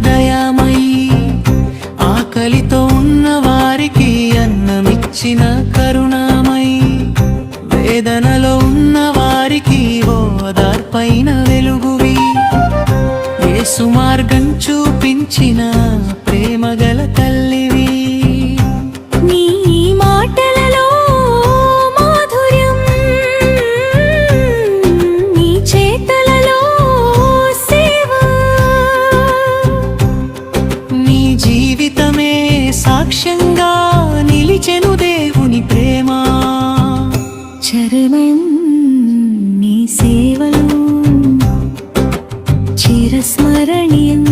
దయామయీ, ఆకలితో ఉన్న వారికి అన్నమిచ్చిన కరుణామయీ, వేదనలో ఉన్న వారికి ఓదార్పైన వెలుగువి, యేసు మార్గం చూపించిన ప్రేమగల తల్లివి. నీ మాటలలో మాధుర్యం, నీ చేతలలో సేవ, నీ జీవితమే సాక్ష్యంగా నిలిచెను దేవుని ప్రేమ. చరమం నీ సేవలు చిరస్మరణీయం.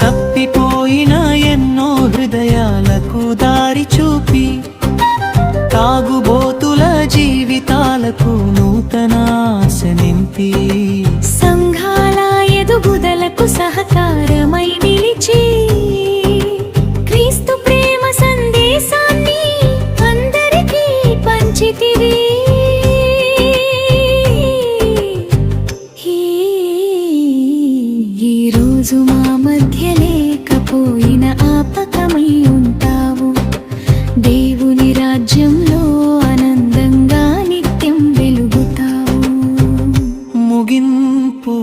తప్పిపోయిన ఎన్నో హృదయాలకు దారి చూపి, తాగుబోతుల జీవితాలకు నూతన ఆశ నింపి, సంఘాల ఎదుగుదలకు సహకారమై నిలిచి, క్రీస్తు ప్రేమ సందేశాన్ని అందరికీ పంచితివి. ఈ రోజు మా మధ్య లేకపోయిన ఆపకమై ఉంటావు. దేవుని రాజ్యంలో ఆనందంగా నిత్యం వెలుగుతావు. ముగింపు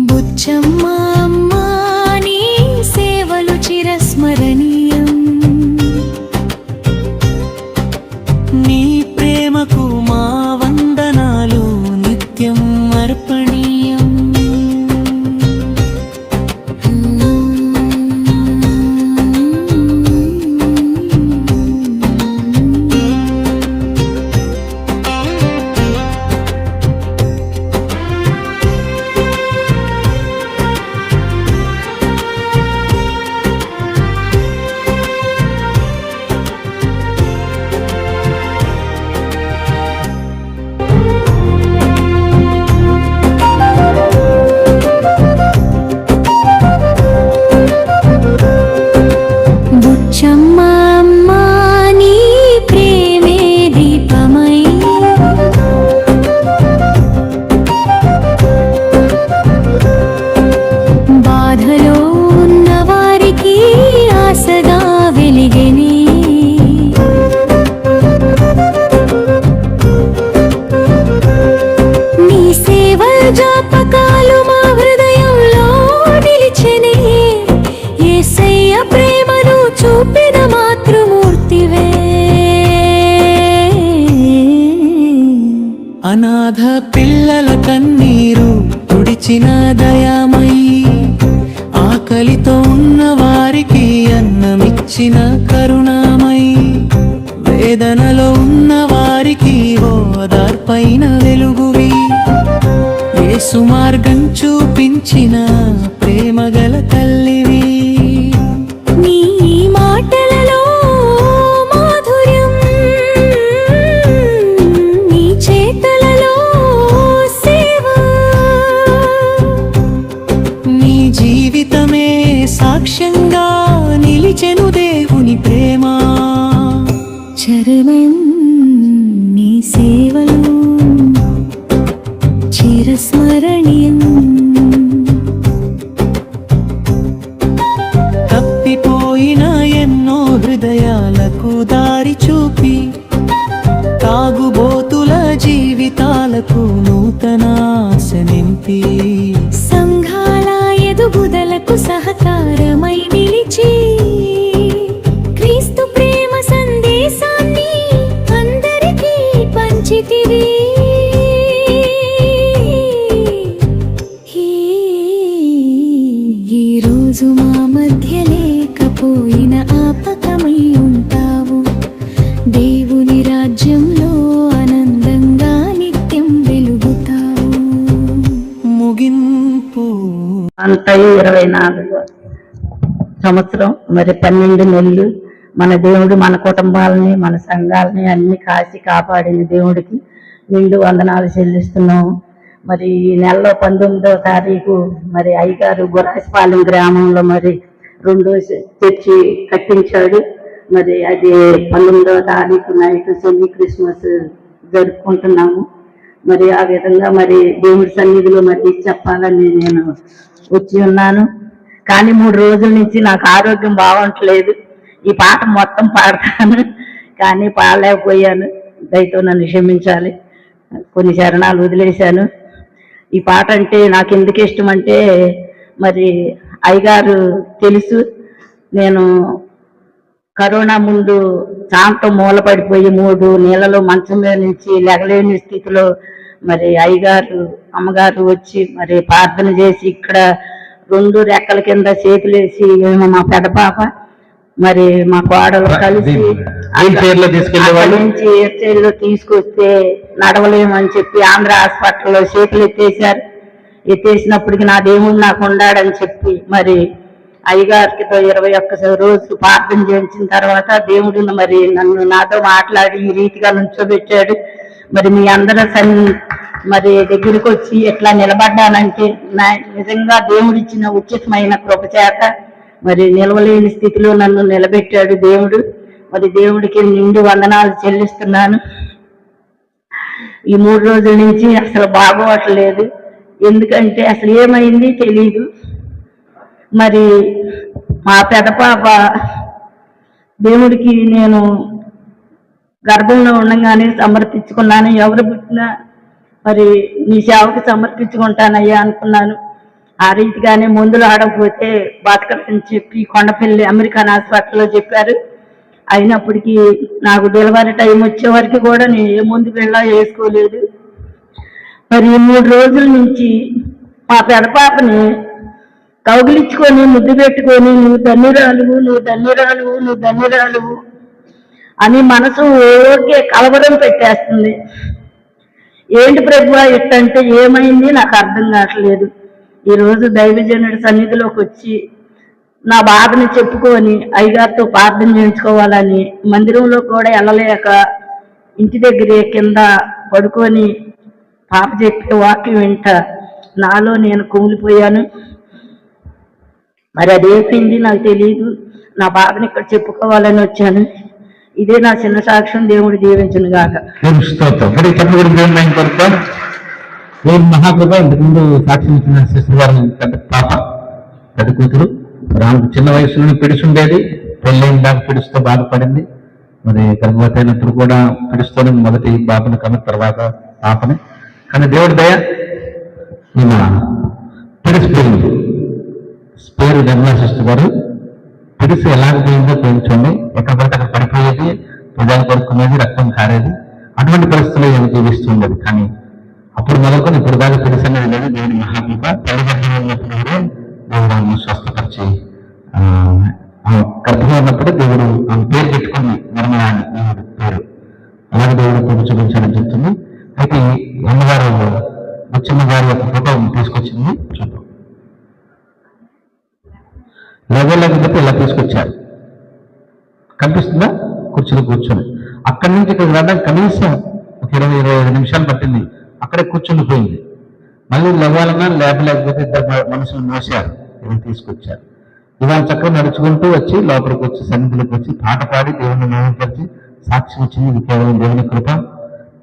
బుచ్చమ్మ అమ్మా, నీ సేవలు చిరస్మరణీయం. నీ ప్రేమకు మా వందనాలు నిత్యం అర్పణీయం. బుచ్చమ్మ అమ్మా, నీ ప్రేమే దీపమై, బాధలో ఉన్న వారికి ఆశగా వెలిగెనే. నీ సేవల జ్ఞాపకాలు మా హృదయంలో నిలిచెనే. యేసయ్య ప్రేమను చూపిన మాతృమూర్తివే. అనాథ పిల్లల కన్నీరు తుడిచిన దయామయీ, ఆకలితో ఉన్న వారికి అన్నమిచ్చిన కరుణామయీ, వేదనలో ఉన్న వారికి ఓదార్పైన వెలుగువి, యేసు మార్గం చూపించిన ప్రేమగల తల్లివి. నీ మాటలలో మాధుర్యం, నీ చేతలలో సేవ, నీ జీవితమే సాక్ష్యంగా నిలిచెను దేవుని ప్రేమ. చరమం నీ సేవలు చిరస్మరణీయం. తప్పిపోయిన ఎన్నో హృదయాలకు దారి చూపి, తాగుబోతుల జీవితాలకు నూతన ఆశ నింపి, సంఘాల ఎదుగుదలకు సహకారమై నిలిచి, క్రీస్తు ప్రేమ సందేశాన్ని అందరికీ పంచితివి. ఈ రోజు మా మధ్య లేకపోయిన ఆపకమై ఉంటావు. దేవుని రాజ్యంలో ఆనందంగా నిత్యం వెలుగుతావు. ముగింపు అంతయు 24 సంవత్సరం, మరి 12 నెలలు మన దేవుడు మన కుటుంబాలని మన సంఘాలని అన్ని కాసి కాపాడిన దేవుడికి నిండు వందనాలు చెల్లిస్తున్నాము. మరి ఈ నెలలో 19వ తారీఖు మరి అయ్యగారు గురాసిపాలెం గ్రామంలో మరి 2వ చర్చి కట్టించాడు. మరి అది 19వ తారీఖు నైట్ సెమీ క్రిస్మస్ జరుపుకుంటున్నాము. మరి ఆ విధంగా మరి దేవుడి సన్నిధిలో మరి చెప్పాలని నేను వచ్చి ఉన్నాను. కానీ 3 రోజుల నుంచి నాకు ఆరోగ్యం బాగుంటలేదు. ఈ పాట మొత్తం పాడతాను కానీ పాడలేకపోయాను. దయతో నన్ను క్షమించాలి. కొన్ని చరణాలు వదిలేశాను. ఈ పాట అంటే నాకు ఎందుకు ఇష్టం అంటే, మరి అయ్యగారు తెలుసు, నేను కరోనా ముందు చాంతో మూలపడిపోయి 3 నెలలు మంచం మీద నుంచి లెగలేని స్థితిలో మరి అయ్యగారు అమ్మగారు వచ్చి మరి ప్రార్థన చేసి ఇక్కడ 2 రెక్కల కింద చేతులేసి మా పెద్ద పాప మరి మా కోడలు కలిసి నుంచి ఏడ్చేలో తీసుకొస్తే నడవలేమని చెప్పి ఆంధ్ర హాస్పిటల్లో చేతులు ఎత్తేసారు. ఎత్తేసినప్పటికి నా దేవుడు నాకు ఉండాడని చెప్పి మరి అయ్యగారికి 21 రోజులు ప్రార్థన చేయించిన తర్వాత దేవుడు మరి నాతో మాట్లాడి ఈ రీతిగా నుంచోబెట్టాడు. మరి మీ అందరూ మరి దగ్గరికి వచ్చి ఎట్లా నిలబడ్డానంటే నిజంగా దేవుడిచ్చిన ఉచితమైన కృప చేత మరి నిలవలేని స్థితిలో నన్ను నిలబెట్టాడు దేవుడు. మరి దేవుడికి నిండు వందనాలు చెల్లిస్తున్నాను. ఈ 3 రోజుల నుంచి అసలు బాగోవట్లేదు. ఎందుకంటే అసలు ఏమైంది తెలియదు. మరి మా పెద్ద పాప దేవుడికి నేను గర్భంలో ఉండగానే సమర్పించుకున్నాను. ఎవరు పుట్టినా మరి నీ సేవకు సమర్పించుకుంటానయ్యా అనుకున్నాను. ఆ రీతిగానే మందులు ఆడకపోతే బతకని చెప్పి కొండపల్లి అమెరికన్ హాస్పిటల్లో చెప్పారు. అయినప్పటికీ నాకు డెలివరీ టైం వచ్చే వరకు కూడా నేను ఏ మందు వెళ్ళా వేసుకోలేదు. మరి 3 రోజుల నుంచి మా పెద్ద పాపని కౌగిలించుకొని ముద్దు పెట్టుకొని నువ్వు ధన్యురాలువు, నువ్వు ధన్యురాలువు, నువ్వు ధన్యురాలువు అని మనసు ఓకే కలవరం పెట్టేస్తుంది. ఏంటి ప్రభువా ఇట్టంటే ఏమైంది నాకు అర్థం కావట్లేదు. ఈరోజు దైవజనుడి సన్నిధిలోకి వచ్చి నా బాధని చెప్పుకొని అయ్యగారితో ప్రార్థన చేయించుకోవాలని మందిరంలో కూడా వెళ్ళలేక ఇంటి దగ్గరే కింద పడుకొని పాప చెప్పే వాక్యం వింట నాలో నేను కుమిలిపోయాను. మరి అదేమైంది నాకు తెలియదు. నా బాధని ఇక్కడ చెప్పుకోవాలని వచ్చాను. ఇదే నా చిన్న సాక్ష్యం. దేవుడు దీవించును గాక. మహాకృప ఇంతకుముందు సాక్ష్యం ఇచ్చిన సిస్టర్ గారు పెద్ద కూతురు రాముకు చిన్న వయసులోనే పిడుచుండేది. పెళ్ళైన దాకా పిడుచుతో బాధపడింది. మరి గర్భవతి అయినప్పుడు కూడా పిడుస్తూనే మొదటి బాబుని కన్న తర్వాత పాపని. కానీ దేవుడి దయ ఈయన పిడుచుపోయింది. పేరు నిర్మలా సిస్టర్ గారు. పిడుసు ఎలాగ పోయిందో పెంచండి. ఎక్కడ పడితే అక్కడ పడిపోయేది, ప్రజలు కొడుకునేది, రక్తం కారేది. అటువంటి పరిస్థితుల్లో ఏమి జీవిస్తుండేది. కానీ అప్పుడు మొదలుకొని ఇప్పుడు దాకా పిడుసు అనేది లేదు. దేవుని మహాకృప. తల్లిదండ్రులు ఉన్నప్పుడు దేవుడు ఆమెను స్వస్థపరిచి గర్భంగా ఉన్నప్పుడు దేవుడు ఆమె పేరు పెట్టుకుని నిర్మలా దేవుడు పేరు అలాగే దేవుడు కృప చూపించాలని చెప్తుంది. అయితే అమ్మగారు బుచ్చమ్మ గారి యొక్క ఫోటో తీసుకొచ్చింది. చూద్దాం. లేకపోతే ఇలా తీసుకొచ్చారు. కనిపిస్తుందా? కుర్చీలో కూర్చొని అక్కడి నుంచి ఇక్కడ రావడానికి కనీసం ఒక 20-25 నిమిషాలు పట్టింది. అక్కడే కూర్చుండిపోయింది. మళ్ళీ లేవాలన్నా లేకపోతే 2 మనుషులు మోసారు. ఇలా తీసుకొచ్చారు. ఇవాళ చక్కగా నడుచుకుంటూ వచ్చి లోపలికి వచ్చి సన్నిధిలోకి వచ్చి పాట పాడి దేవుని మహిమపరిచి సాక్ష్యం ఇచ్చింది. ఇది కేవలం దేవుని కృప.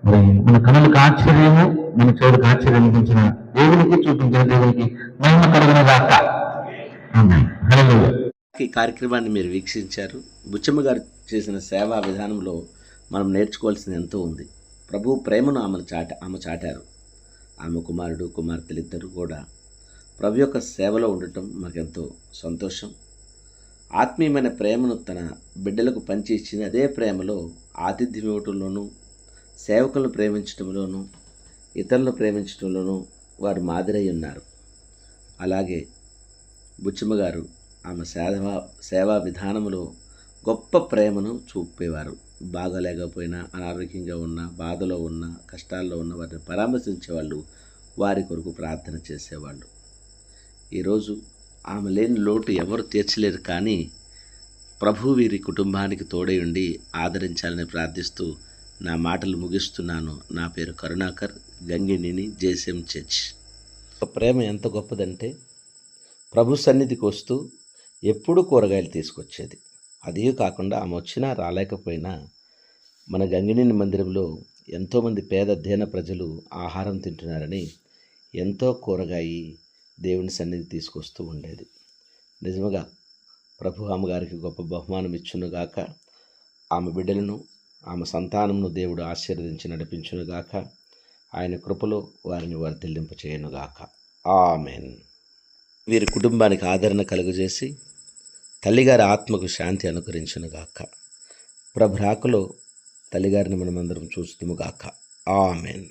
మరి మన కనులకు ఆశ్చర్యము, మన చెవులకు ఆశ్చర్యం అనిపించిన దేవునికి చూపించిన దేవునికి మహిమ కలుగును గాక. ఈ కార్యక్రమాన్ని మీరు వీక్షించారు. బుచ్చమ్మ గారు చేసిన సేవా విధానంలో మనం నేర్చుకోవాల్సింది ఎంతో ఉంది. ప్రభు ప్రేమను ఆమె చాటారు. ఆమె కుమారుడు కుమార్తెలిద్దరూ కూడా ప్రభు యొక్క సేవలో ఉండటం మాకెంతో సంతోషం. ఆత్మీయమైన ప్రేమను తన బిడ్డలకు పంచి ఇచ్చింది. అదే ప్రేమలో ఆతిథ్యం ఇవ్వటంలోనూ, సేవకులను ప్రేమించడంలోనూ, ఇతరులను ప్రేమించడంలోనూ వారు మాదిరై ఉన్నారు. అలాగే బుచ్చమ్మ గారు ఆమె సేవా విధానంలో గొప్ప ప్రేమను చూపేవారు. బాగాలేకపోయినా, అనారోగ్యంగా ఉన్నా, బాధలో ఉన్న, కష్టాల్లో ఉన్న వారిని పరామర్శించేవాళ్ళు, వారి కొరకు ప్రార్థన చేసేవాళ్ళు. ఈరోజు ఆమె లేని లోటు ఎవరు తీర్చలేరు. కానీ ప్రభు వీరి కుటుంబానికి తోడై ఉండి ఆదరించాలని ప్రార్థిస్తూ నా మాటలు ముగిస్తున్నాను. నా పేరు కరుణాకర్, గంగినేని, జేసీఎం చర్చ్. ప్రేమ ఎంత గొప్పదంటే ప్రభు సన్నిధికి వస్తూ ఎప్పుడూ కూరగాయలు తీసుకొచ్చేది. అదే కాకుండా ఆమె వచ్చినా రాలేకపోయినా మన గంగినేని మందిరంలో ఎంతోమంది పేద దీన ప్రజలు ఆహారం తింటున్నారని ఎంతో కూరగాయ దేవుని సన్నిధి తీసుకొస్తూ ఉండేది. నిజముగా ప్రభు అమ్మగారికి గొప్ప బహుమానం ఇచ్చునుగాక. ఆమె బిడ్డలను, ఆమె సంతానమును దేవుడు ఆశీర్వదించి నడిపించునుగాక. ఆయన కృపలో వారిని వర్ధిల్లింప చేయనుగాక. ఆమెన్. వీరి కుటుంబానికి ఆదరణ కలుగజేసి తల్లిగారి ఆత్మకు శాంతి అనుకరించునుగాక. ప్రభు రాకలో తల్లిగారిని మనమందరం చూస్తుముగాక. ఆమెన్.